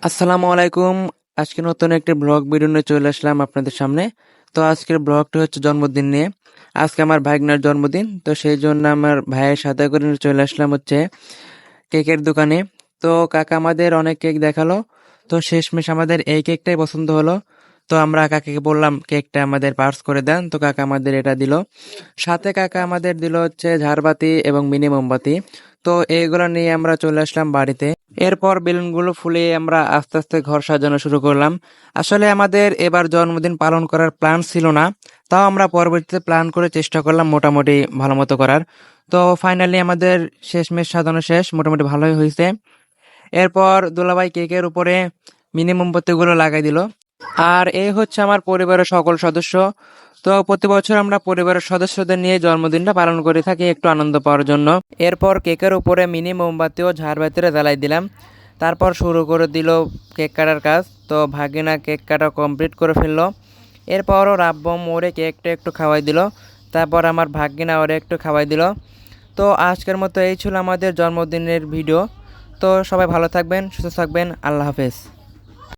আসসালামু আলাইকুম। আজকে নতুন একটি ব্লগ ভিডিও নিয়ে চলে আসলাম আপনাদের সামনে। তো আজকের ব্লগটি হচ্ছে জন্মদিন নিয়ে। আজকে আমার ভাগ্নের জন্মদিন, তো সেই জন্য আমার ভাইয়ের সাথে করে নিয়ে চলে আসলাম হচ্ছে কেকের দোকানে। তো কাকা আমাদের অনেক কেক দেখালো, তো শেষমেশ আমাদের এই কেকটাই পছন্দ হলো। তো আমরা কাকাকে বললাম কেকটা আমাদের পার্স করে দেন, তো কাকা আমাদের এটা দিল। সাথে কাকা আমাদের দিল হচ্ছে ঝাড়বাতি এবং মিনি মোমবাতি। তো এইগুলো নিয়ে আমরা চলে আসলাম বাড়িতে। এরপর বেলুনগুলো ফুলিয়ে আমরা আস্তে আস্তে ঘর সাজানো শুরু করলাম। আসলে আমাদের এবার জন্মদিন পালন করার প্ল্যান ছিল না, তাও আমরা পরবর্তীতে প্ল্যান করে চেষ্টা করলাম মোটামুটি ভালো মতো করার। তো ফাইনালি আমাদের শেষমেশ সাজানো শেষ, মোটামুটি ভালোই হয়েছে। এরপর দুলাভাই কেকের উপরে মিনি মোমবাতিগুলো লাগাই দিল। আর এই হচ্ছে আমার পরিবারের সকল সদস্য। তো প্রতি বছর আমরা পরিবারের সদস্যদের নিয়ে জন্মদিনটা পালন করে থাকি একটু আনন্দ পাওয়ার জন্য। এরপর কেকের উপরে মিনি মোমবাতি ও ঝাড়বাতিরে জ্বালাই দিলাম। তারপর শুরু করে দিল কেক কাটার কাজ। তো ভাগিনা কেক কাটা কমপ্লিট করে ফেললো। এরপর ওর আব্বু ওরে কেকটা একটু খাওয়াই দিল। তারপর আমার ভাগিনা ওরে একটু খাওয়াই দিল। তো আজকের মতো এই ছিল আমাদের জন্মদিনের ভিডিও। তো সবাই ভালো থাকবেন, সুস্থ থাকবেন, আল্লাহ হাফেজ।